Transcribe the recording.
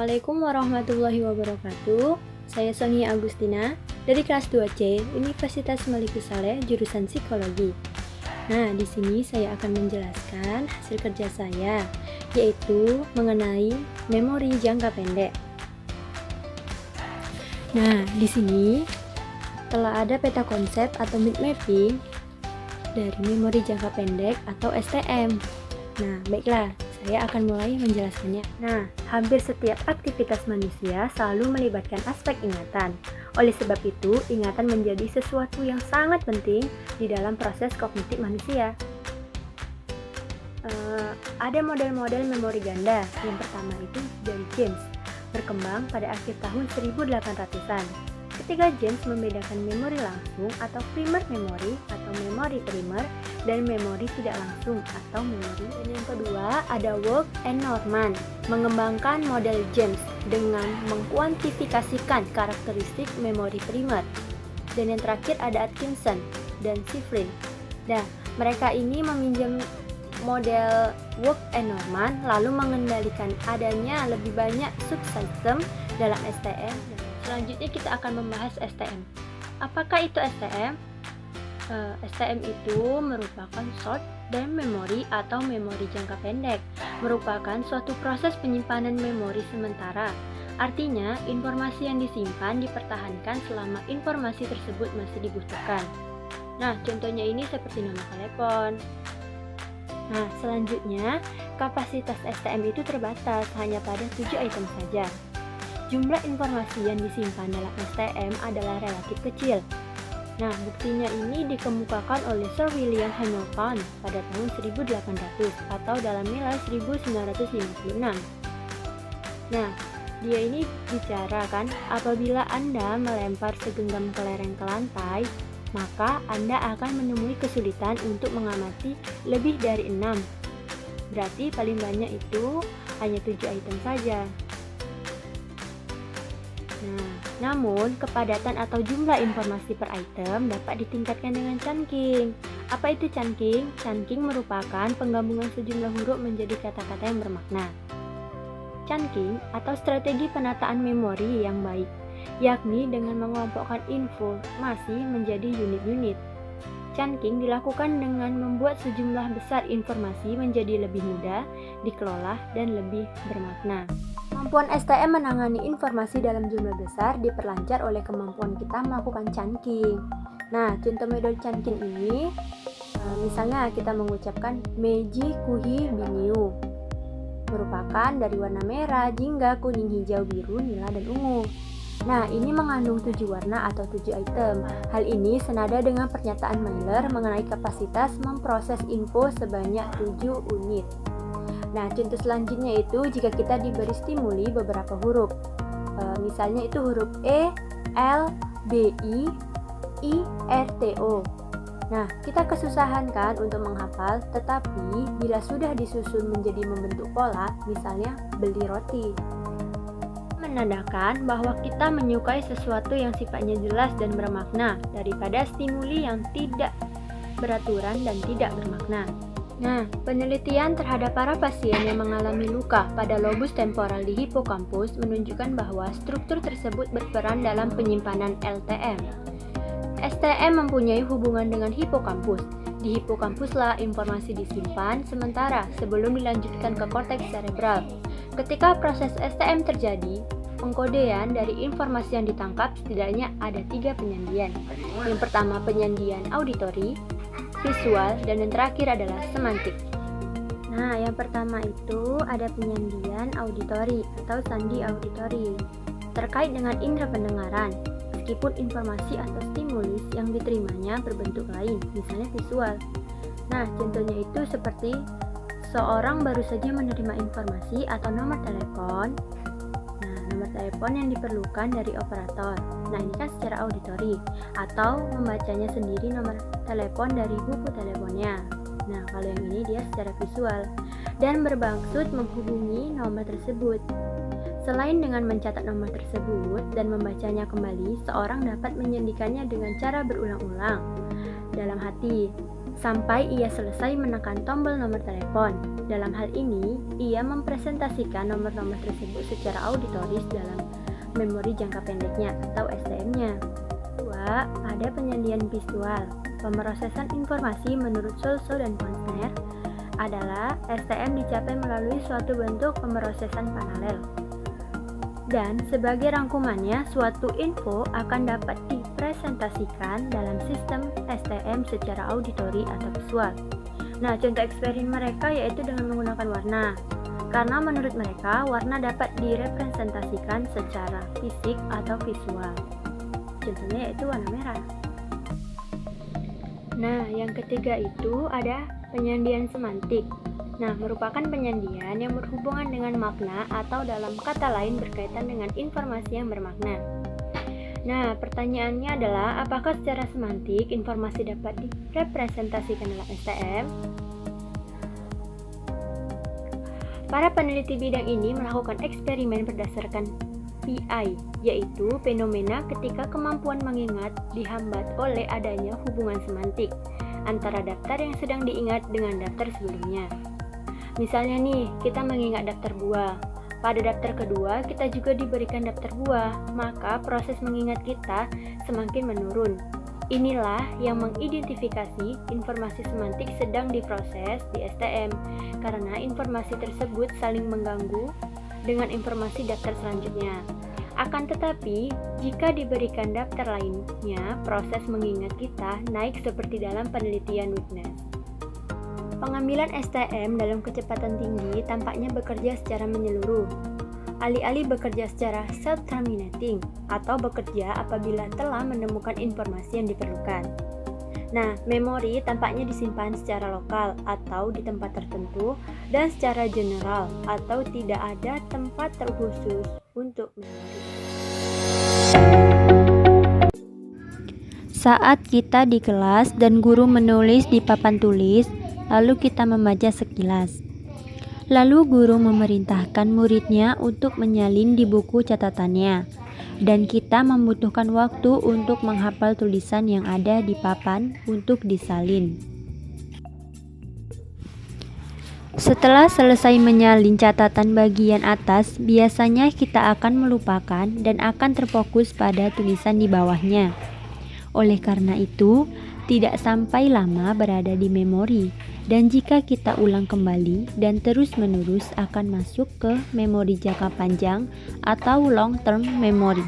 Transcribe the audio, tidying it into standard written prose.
Assalamualaikum warahmatullahi wabarakatuh. Saya Sonia Agustina dari kelas 2C Universitas Maliku Saleh jurusan Psikologi. Nah, di sini saya akan menjelaskan hasil kerja saya, yaitu mengenai memori jangka pendek. Nah, di sini telah ada peta konsep atau mind mapping dari memori jangka pendek atau STM. Nah, baiklah, saya akan mulai menjelaskannya. Nah, hampir setiap aktivitas manusia selalu melibatkan aspek ingatan. Oleh sebab itu, ingatan menjadi sesuatu yang sangat penting di dalam proses kognitif manusia. Ada model-model memori ganda. Yang pertama itu dari James, berkembang pada akhir tahun 1800-an. Ketika James membedakan memori langsung atau primer memory atau memori primer dan memori tidak langsung atau memori. Dan yang kedua ada Wolff and Norman, mengembangkan model James dengan mengkuantifikasikan karakteristik memori primer. Dan yang terakhir ada Atkinson dan Shifrin. Nah, mereka ini meminjam model Wolff and Norman lalu mengendalikan adanya lebih banyak subsystem dalam STM. Selanjutnya kita akan membahas STM. Apakah itu STM? STM itu merupakan short term memory atau memori jangka pendek, merupakan suatu proses penyimpanan memori sementara. Artinya, informasi yang disimpan dipertahankan selama informasi tersebut masih dibutuhkan. Nah, contohnya ini seperti nomor telepon. Nah, selanjutnya, kapasitas STM itu terbatas hanya pada 7 item saja. Jumlah informasi yang disimpan dalam STM adalah relatif kecil. Nah, buktinya ini dikemukakan oleh Sir William Hamilton pada tahun 1800 atau dalam nilai 1956. Nah, dia ini bicara kan, apabila Anda melempar segenggam kelereng ke lantai, maka Anda akan menemui kesulitan untuk mengamati lebih dari 6. Berarti paling banyak itu hanya 7 item saja. Nah, namun kepadatan atau jumlah informasi per item dapat ditingkatkan dengan chunking. Apa itu chunking? Chunking merupakan penggabungan sejumlah huruf menjadi kata-kata yang bermakna. Chunking atau strategi penataan memori yang baik, yakni dengan mengelompokkan informasi menjadi unit-unit. Chunking dilakukan dengan membuat sejumlah besar informasi menjadi lebih mudah dikelola dan lebih bermakna. Kemampuan STM menangani informasi dalam jumlah besar diperlancar oleh kemampuan kita melakukan chunking. Nah, contoh metode chunking ini, misalnya kita mengucapkan Meiji Kuhi Biniu, merupakan dari warna merah, jingga, kuning, hijau, biru, nila, dan ungu. Nah, ini mengandung 7 warna atau 7 item. Hal ini senada dengan pernyataan Mailer mengenai kapasitas memproses info sebanyak 7 unit. Nah, contoh selanjutnya itu jika kita diberi stimuli beberapa huruf. Misalnya itu huruf E, L, B, I, R, T, O. Nah, kita kesusahan kan untuk menghafal, tetapi bila sudah disusun menjadi membentuk pola, misalnya beli roti, menandakan bahwa kita menyukai sesuatu yang sifatnya jelas dan bermakna daripada stimuli yang tidak beraturan dan tidak bermakna. Nah, penelitian terhadap para pasien yang mengalami luka pada lobus temporal di hipokampus menunjukkan bahwa struktur tersebut berperan dalam penyimpanan LTM. STM mempunyai hubungan dengan hipokampus. Di hipokampuslah informasi disimpan sementara sebelum dilanjutkan ke korteks cerebral. Ketika proses STM terjadi, pengkodean dari informasi yang ditangkap setidaknya ada 3 penyandian. Yang pertama penyandian auditori, visual, dan yang terakhir adalah semantik. Nah, yang pertama itu ada penyandian auditori atau sandi auditori terkait dengan indera pendengaran, meskipun informasi atau stimulus yang diterimanya berbentuk lain, misalnya visual. Nah, contohnya itu seperti seorang baru saja menerima informasi atau nomor telepon. Nah, nomor telepon yang diperlukan dari operator. Nah, ini kan secara auditori, atau membacanya sendiri nomor telepon dari buku teleponnya. Nah, kalau yang ini dia secara visual dan bermaksud menghubungi nomor tersebut. Selain dengan mencatat nomor tersebut dan membacanya kembali, seorang dapat menyandikannya dengan cara berulang-ulang dalam hati sampai ia selesai menekan tombol nomor telepon. Dalam hal ini, ia mempresentasikan nomor-nomor tersebut secara auditoris dalam memori jangka pendeknya atau STM-nya. Kedua, ada penyandian visual. Pemrosesan informasi menurut Solso dan Ponsner adalah STM dicapai melalui suatu bentuk pemrosesan paralel. Dan sebagai rangkumannya, suatu info akan dapat dipresentasikan dalam sistem STM secara auditori atau visual. Nah, contoh eksperimen mereka yaitu dengan menggunakan warna. Karena menurut mereka, warna dapat direpresentasikan secara fisik atau visual. Contohnya yaitu warna merah. Nah, yang ketiga itu ada penyandian semantik. Nah, merupakan penyandian yang berhubungan dengan makna atau dalam kata lain berkaitan dengan informasi yang bermakna. Nah, pertanyaannya adalah apakah secara semantik informasi dapat direpresentasikan dalam STM? Para peneliti bidang ini melakukan eksperimen berdasarkan PI, yaitu fenomena ketika kemampuan mengingat dihambat oleh adanya hubungan semantik antara daftar yang sedang diingat dengan daftar sebelumnya. Misalnya nih, kita mengingat daftar buah. Pada daftar kedua, kita juga diberikan daftar buah, maka proses mengingat kita semakin menurun. Inilah yang mengidentifikasi informasi semantik sedang diproses di STM, karena informasi tersebut saling mengganggu dengan informasi daftar selanjutnya. Akan tetapi, jika diberikan daftar lainnya, proses mengingat kita naik seperti dalam penelitian Witness. Pengambilan STM dalam kecepatan tinggi tampaknya bekerja secara menyeluruh, alih-alih bekerja secara self-terminating atau bekerja apabila telah menemukan informasi yang diperlukan. Nah, memori tampaknya disimpan secara lokal atau di tempat tertentu dan secara general atau tidak ada tempat terkhusus untuk memori. Saat kita di kelas dan guru menulis di papan tulis, lalu kita membaca sekilas. Lalu guru memerintahkan muridnya untuk menyalin di buku catatannya, dan kita membutuhkan waktu untuk menghafal tulisan yang ada di papan untuk disalin. Setelah selesai menyalin catatan bagian atas, biasanya kita akan melupakan dan akan terfokus pada tulisan di bawahnya. Oleh karena itu, tidak sampai lama berada di memori, dan jika kita ulang kembali dan terus-menerus akan masuk ke memori jangka panjang atau long term memory.